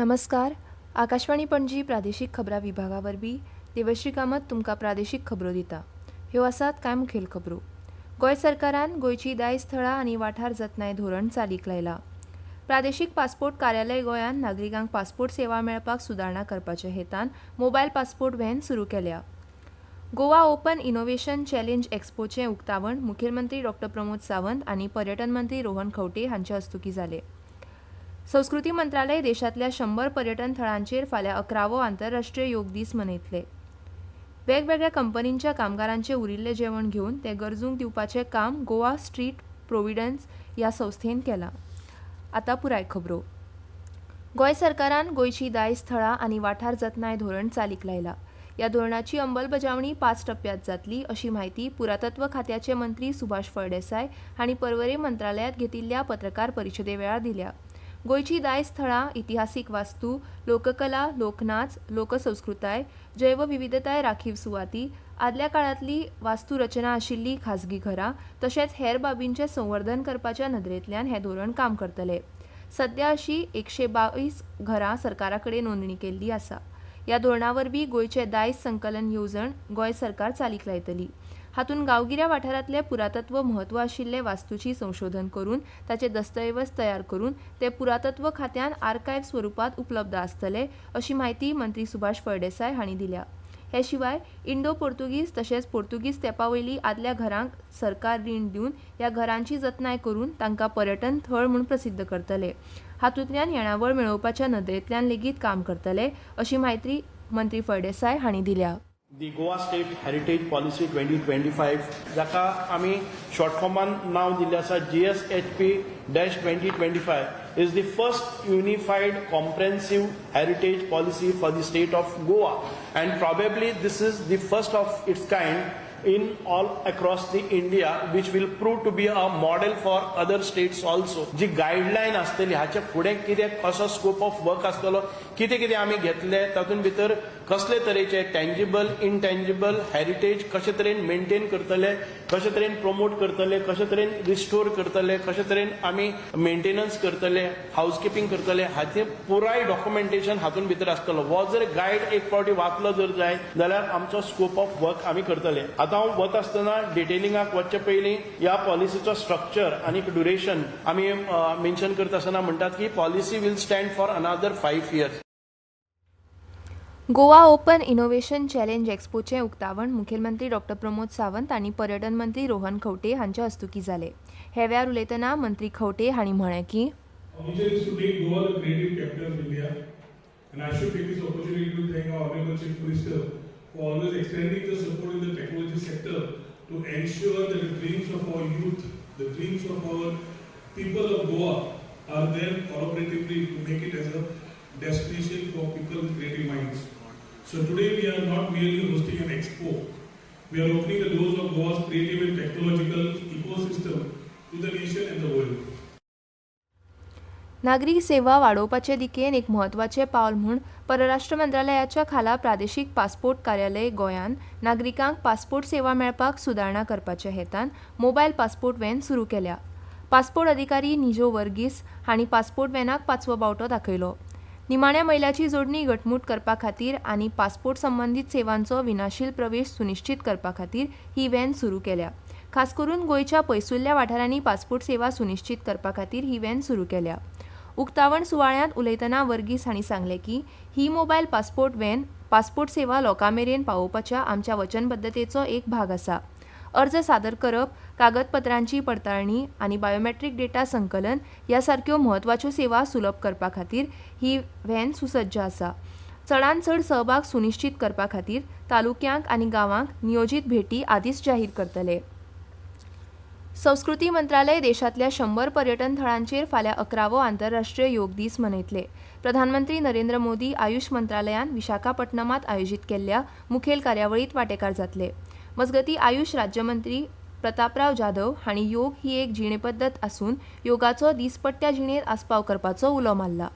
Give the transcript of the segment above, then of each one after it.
नमस्कार. आकाशवाणी पणजी प्रादेशीक खबरां विभागा वरवीं देवश्री कामत तुमकां प्रादेशीक खबरो दिता. ह्यो आसात कांय मुखेल खबरो. गोंय सरकारान गोंयची दायज थळां आनी वाठार जतनाय धोरण चालीक लायला. प्रादेशीक पासपोर्ट कार्यालय गोंयान नागरिकांक पासपोर्ट सेवा मेळपाक सुदारणा करपाच्या हेतान मोबायल पासपोर्ट व्हॅन सुरू केल्या. गोवा ओपन इनोव्हेशन चॅलेंज एक्स्पोचें उक्तावण मुखेलमंत्री डॉ. प्रमोद सावंत आनी पर्यटन मंत्री रोहन खंवटे हांचे हस्तुकीं जालें. संस्कृती मंत्रालय देशांतल्या 100 पर्यटन थळांचेर फाल्यां 11वो आंतरराष्ट्रीय योग दीस मनयतले. वेगवेगळ्या कंपनींच्या कामगारांचें उरिल्लें जेवण घेवन ते गरजूंक दिवपाचें काम गोवा स्ट्रीट प्रोव्हिडन्स ह्या संस्थेन केलां. आतां पुराय खबरो. गोंय सरकारान गोंयची दायज थळां आनी वाठार जतनाय धोरण चालीक लायला. ह्या धोरणाची अंमलबजावणी 5 टप्प्यांत जातली अशी माहिती पुरातत्व खात्याचे मंत्री सुभाष फळदेसाय हांणी पर्वरी मंत्रालयांत घेतिल्ल्या पत्रकार परिशदे वेळार दिल्या. गोंयची दायज थळां, इतिहासीक वास्तू, लोककला, लोकनाच, लोकसंस्कृताय, जैवविविधताय राखीव सुवाती, आदल्या काळांतली वास्तुरचना आशिल्लीं खाजगी घरां तशेंच हेर बाबींचें संवर्धन करपाच्या नदरेंतल्यान हें धोरण काम करतलें. सध्या अशीं 122 घरां सरकारा कडेन नोंदणी केल्ली आसा. ह्या धोरणा वरवीं गोंयचें दायज संकलन येवजण गोंय सरकार चालीक लायतली. हातूंत गांवगिऱ्या वाठारांतले पुरातत्व म्हत्व आशिल्ले वास्तूची संशोधन करून ताचे दस्तऐवज तयार करून ते पुरातत्व खात्यान आर्कायव्ह स्वरुपात उपलब्ध आसतले अशी माहिती मंत्री सुभाष फळदेसाय हांणी दिल्या. हे शिवाय इंडो पोर्तुगीज तशेंच पोर्तुगीज तेंपावयली आदल्या घरांक सरकार रीण दिवन ह्या घरांची जतनाय करून तांकां पर्यटन थळ म्हूण प्रसिद्ध करतले. हातूंतल्यान येणावळ मेळोवपाच्या नदरेंतल्यान लेगीत काम करतले अशी माहिती मंत्री फळदेसाय हांणी दिल्या. The Goa State Heritage Policy 2025 जाका आमी शॉर्ट फॉर्मान नाव दिल्लें आसा GSHP-2025 is the first unified comprehensive heritage policy for the state of Goa, and probably this is the first of its kind in all across the India, which will prove to be a model for other states also. जी guideline आसतली हाचे फुडें कितें कसो scope of work आसतलो, कितें कितें आमी घेतले तातूंत भितर कसले तरेचे टँजिबल इनटँजिबल हेरिटेज कशे तरेन मेंटेन करतले, कशे तरेन प्रमोट करतले, कशे तरेन रिस्टोर करतले, कशे तरेन आमी मेंटेनन्स करतले, हाऊसकीपिंग करतले, हाचे पुराय डॉक्युमेंटेशन हातूंत भितर आसतलो. हो जर गायड एक फावटी वाचलो जर जाय जाल्यार आमचो स्कोप ऑफ वर्क आमी करतले. आतां हांव वता आसतना डिटेलिंगाक वचचे पयलीं ह्या पॉलिसीचो स्ट्रक्चर आनी ड्युरेशन आमी मेन्शन करता आसतना म्हणटात की policy will stand for another 5 years. Goa open innovation challenge एक्स्पोचें उक्तावण मुखेलमंत्री डॉ. प्रमोद सावंत आनी पर्यटन मंत्री रोहन खंवटे हांच्या हस्तुकीं जालें. हे वेळार उलयतना मंत्री खंवटे हांणी म्हळें की for always extending the support in the technology sector to ensure that the dreams of our youth, the dreams of our people of Goa are there collaboratively to make it as a destination for people with creative minds. So today we are not merely hosting an expo, we are opening the doors of Goa's creative and technological ecosystem to the nation and the world. नागरीक सेवा वाडोवपाचे दिकेन एक म्हत्वाचें पावल म्हूण परराष्ट्र मंत्रालयाच्या खाला प्रादेशीक पासपोर्ट कार्यालय गोंयान नागरिकांक पासपोर्ट सेवा मेळपाक सुदारणा करपाच्या हेतान मोबायल पासपोर्ट व्हॅन सुरू केल्या. पासपोर्ट अधिकारी निजो वर्गीस हांणी पासपोर्ट व्हॅनाक 5वो बावटो दाखयलो. निमाण्या मैलाची जोडणी घटमूट करपा खातीर आनी पासपोर्ट संबंदीत सेवांचो विनाशील प्रवेश सुनिश्चित करपा खातीर ही व्हॅन सुरू केल्या. खास करून गोंयच्या पयसुल्ल्या वाठारांनी पासपोर्ट सेवा सुनिश्चित करपा खातीर ही व्हॅन सुरू केल्या. उक्तावण सुवाळ्यांत उलयतना वर्गीस हांणी सांगलें की ही मोबायल पासपोर्ट व्हॅन पासपोर्ट सेवा लोकां मेरेन पावोवपाच्या आमच्या वचनबद्धतेचो एक भाग आसा. अर्ज सादर करप, कागदपत्रांची पडताळणी आनी बायोमेट्रीक डेटा संकलन ह्या सारक्यो म्हत्वाच्यो सेवा सुलभ करपा खातीर ही व्हॅन सुसज्ज आसा. चडांत चड सहभाग सुनिश्चित करपा खातीर तालुक्यांक आनी गांवांक नियोजीत भेटी आदींच जाहीर करतले. संस्कृती मंत्रालय देशांतल्या 100 पर्यटन थळांचेर फाल्यां 11वो आंतरराष्ट्रीय योग दीस मनयतले. प्रधानमंत्री नरेंद्र मोदी आयुष मंत्रालयान विशाखापट्टणमांत आयोजीत केल्ल्या मुखेल कार्यावळींत वांटेकार जातले. मजगतीं आयुष राज्यमंत्री प्रतापराव जाधव हांणी योग ही एक जिणेपद्दत आसून योगाचो दिसपट्ट्या जिणेर आस्पाव करपाचो उलो मारला.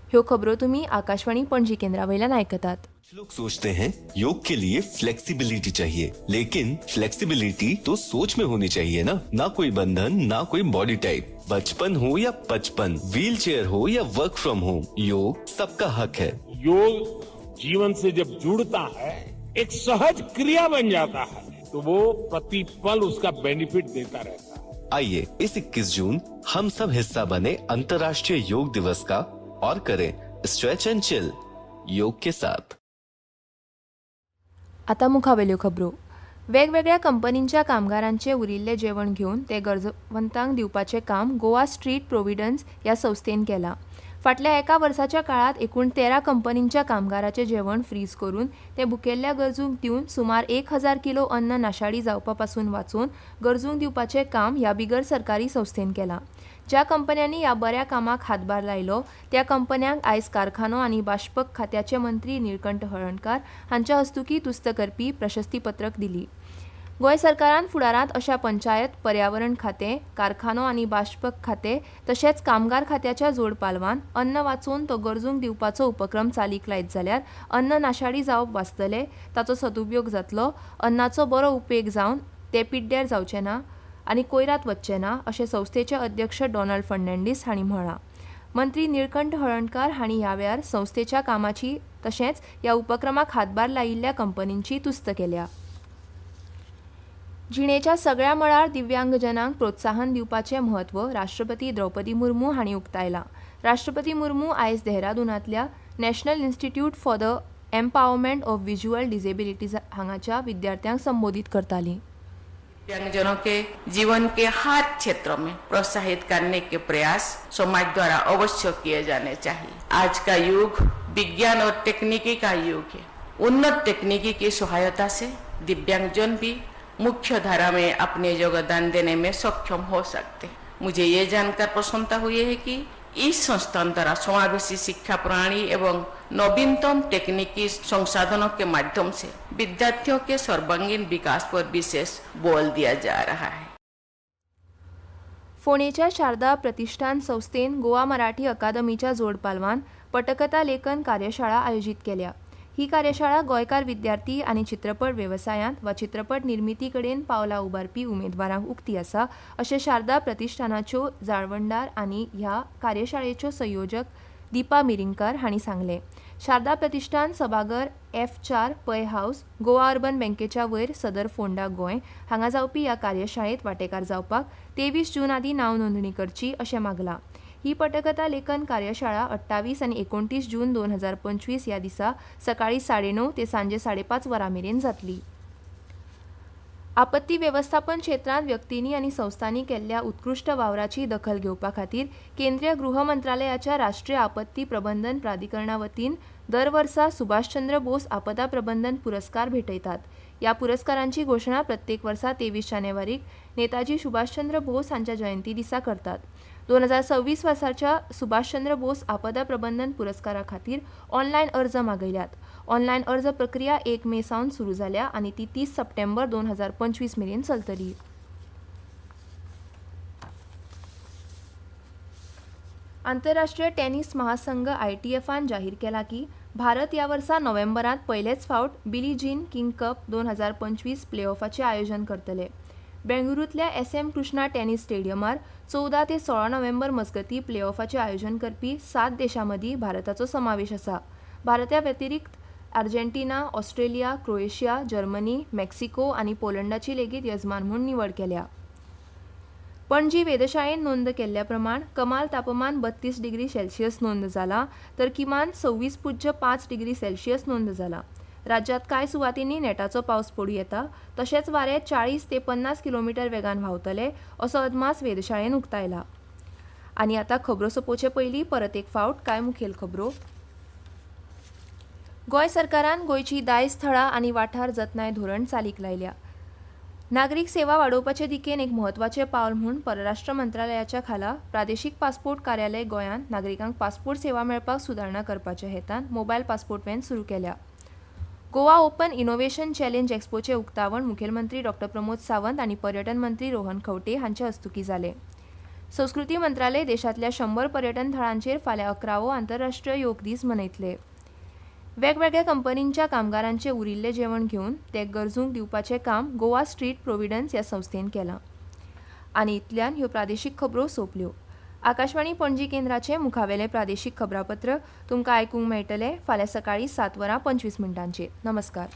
ह्यो खबरो तुमी आकाशवाणी पणजी केंद्रा वयल्यान आयकतात. कुछ लोग सोचते हैं योग के लिए फ्लेक्सिबिलिटी चाहिए, लेकिन फ्लेक्सिबिलिटी तो सोच में होनी चाहिए ना कोई बंधन, ना कोई बॉडी टाइप। बचपन हो या 55, व्हील चेयर हो या वर्क फ्रॉम होम, योग सबका हक है। योग जीवन से जब जुड़ता है, एक सहज क्रिया बन जाता है, तो वो प्रतिपल उसका बेनिफिट देता रहता है। आइए इस 21 जून हम सब हिस्सा बने अंतर्राष्ट्रीय योग दिवस का और करें स्ट्रेच एंड चिल योग के साथ। आता मुखावेल्यो खबरो. वेगवेगळ्या कंपनींच्या कामगारांचे उरिल्ले जेवण घेऊन ते गरजवंतांक दिवपाचे काम गोवा स्ट्रीट प्रोव्हिडन्स या संस्थेन केला. फाटल्या एका वर्साच्या काळात एकूण 13 कंपनींच्या कामगारांचे जेवण फ्रीज करून ते भुकेल्ल्या गरजूंक दिवन सुमार 1000 किलो अन्न नाशाडी जावपा पासून वाचून गरजूंक दिवपाचे काम ह्या बिगर सरकारी संस्थेन केलां. ज्या कंपन्यांनी ह्या बऱ्या कामाक हातभार लायलो त्या कंपन्यांक आयज कारखानो आनी बाष्पक खात्याचे मंत्री निळकंठ हळर्णकार हांच्या हस्तुकी तुस्त करपी प्रशस्तीपत्रक दिली. गोंय सरकारान फुडारांत अशा पंचायत, पर्यावरण खातें, कारखानो आनी बाष्पक खातें तशेंच कामगार खात्याच्या जोड पालवान अन्न वाचून तो गरजूंक दिवपाचो उपक्रम चालीक लायत जाल्यार अन्न नाशाडी जावप वाचतले, ताचो सदुपयोग जातलो, अन्नाचो बरो उपेग जावन ते पिड्ड्यार जावचे ना आनी कोयरात वचचे ना अशें संस्थेचे अध्यक्ष डॉनाल्ड फर्नांडीस हांणी म्हळां. मंत्री निळकंठ हळर्णकार हांणी ह्या वेळार संस्थेच्या कामाची तशेंच ह्या उपक्रमाक हातभार लायिल्ल्या कंपनींची तुस्त केल्या. जिणेच्या सगळ्या मळार दिव्यांगजनांक प्रोत्साहन दिवपाचें म्हत्व राष्ट्रपती द्रौपदी मुर्मू हांणी उक्तायलां. राष्ट्रपती मुर्मू आयज देहरादूनांतल्या national institute for the empowerment of visual disabilities हांगाच्या विद्यार्थ्यांक संबोधित करतालीं. दिव्यांगजनों के जीवन के हर क्षेत्र में प्रोत्साहित करने के प्रयास समाज द्वारा अवश्य किए जाने चाहिए. आज का युग विज्ञान और तकनीकी का युग है. उन्नत तकनीकी की सहायता से दिव्यांगजन भी मुख्य धारा में अपने योगदान देने में सक्षम हो सकते हैं. मुझे ये जानकर प्रसन्नता हुई है कि इस संस्थान द्वारा समावेशी शिक्षा प्रणाली एवं नवीनतम तकनीकी संसाधनों के माध्यम से विद्यार्थियों के सर्वांगीण विकास पर विशेष बल दिया जा रहा है. फोंडेच्या शारदा प्रतिष्ठान संस्थेन गोवा मराठी अकादमीच्या जोड पालवान पटकथा लेखन कार्यशाळा आयोजित केल्या. ही कार्यशाळा गोंयकार विद्यार्थी आनी चित्रपट वेवसायांत वा चित्रपट निर्मिती कडेन पावलां उबारपी उमेदवारांक उक्ती आसा अशें शारदा प्रतिष्ठानाच्यो जाळवणदार आनी ह्या कार्यशाळेच्यो संयोजक दीपा मिरिंगकार हांणी सांगलें. शारदा प्रतिष्ठान सभाघर F4 पै हाऊस गोवा अर्बन बँकेच्या वयर सदर फोंडा गोंय हांगा जावपी ह्या कार्यशाळेंत वांटेकार जावपाक 23 जून आदी नांव नोंदणी करची अशें मागलां. ही पटकथा लेखन कार्यशाळा 28 आनी 29 जून 2025 ह्या दिसा सकाळी 9:30 ते सांजे 5:30 वरां मेरेन जातली. आपत्ती वेवस्थापन क्षेत्रांत व्यक्तींनी आनी संस्थांनी केल्ल्या उत्कृश्ट वावराची दखल घेवपा खातीर केंद्रीय गृह मंत्रालयाच्या राष्ट्रीय आपत्ती प्रबंधन प्राधिकरणा वतीन दर वर्सा सुभाषचंद्र बोस आपदा प्रबंधन पुरस्कार भेटयतात. ह्या पुरस्कारांची घोशणा प्रत्येक वर्सा 23 जानेवारीक नेताजी सुभाषचंद्र बोस हांच्या जयंती दिसा करतात. 2026 वर्साच्या सुभाषचंद्र बोस आपदा प्रबंधन पुरस्कारा खातीर ऑनलायन अर्ज मागयल्यात. ऑनलायन अर्ज प्रक्रिया 1 मे सावन सुरू जाल्या आनी ती 30 सप्टेंबर 2025 मेरेन चलतली. आंतरराष्ट्रीय टेनिस महासंघ ITFन जाहीर केला की भारत ह्या वर्सा नोव्हेंबरांत पयलेच फावट बिली जीन किंग कप 2025 प्लेऑफाचें आयोजन करतले. बेंगळुरूंतल्या SM कृष्णा टेनिस स्टेडियमार 14 ते 16 नोव्हेंबर मजगती प्लेऑफाचें आयोजन करपी 7 देशां मदीं भारताचो समावेश आसा. भारता व्यतिरिक्त Argentina, Australia, Croatia, Germany, Mexico आनी पोलंडाची लेगीत यजमान म्हूण निवड केल्या. पणजी वेधशाळेन नोंद केल्ल्या प्रमाण कमाल तापमान 32 डिग्री सेल्सियस नोंद जाला तर किमान 26.5 डिग्री सेल्सियस नोंद जाला. राज्यात कांय सुवातींनी नेटाचो पावस पडूं येता तशेंच वारे 40 ते 50 किलोमीटर वेगान व्हांवतले असो अदमास वेधशाळेन उक्तायला. आनी आतां खबरो सोंपोवचे पयलीं परत एक फावट कांय मुखेल खबरो. गोंय सरकारान गोंयची दायज थळां आनी वाठार जतनाय धोरण चालीक लायल्या. नागरीक सेवा वाडोवपाचे दिकेन एक म्हत्वाचें पावल म्हूण परराष्ट्र मंत्रालयाच्या खाला प्रादेशीक पासपोर्ट कार्यालय गोंयांत नागरिकांक पासपोर्ट सेवा मेळपाक सुदारणा करपाच्या हेतान मोबायल पासपोर्ट व्हॅन सुरू केल्या. गोवा ओपन इनोव्हेशन चॅलेंज एक्सपोचे उक्तावण मुखेलमंत्री डॉ. प्रमोद सावंत आनी पर्यटन मंत्री रोहन खंवटे हांच्या हस्तुकी जालें. संस्कृती मंत्रालय देशांतल्या 100 पर्यटन थळांचेर फाल्यां 11वो आंतरराष्ट्रीय योग दीस मनयतले. वेगवेगळ्या कंपनींच्या कामगारांचे उरिल्ले जेवण घेवन ते गरजूंक दिवपाचें काम गोवा स्ट्रीट प्रोविडन्स ह्या संस्थेन केलां. आनी इतल्यान ह्यो प्रादेशीक खबरो सोंपल्यो. आकाशवाणी पणजी केंद्राचे मुखावेले प्रादेशीक खबरापत्र तुमकां आयकूंक मेळटले फाल्यां सकाळीं 7:25 नमस्कार.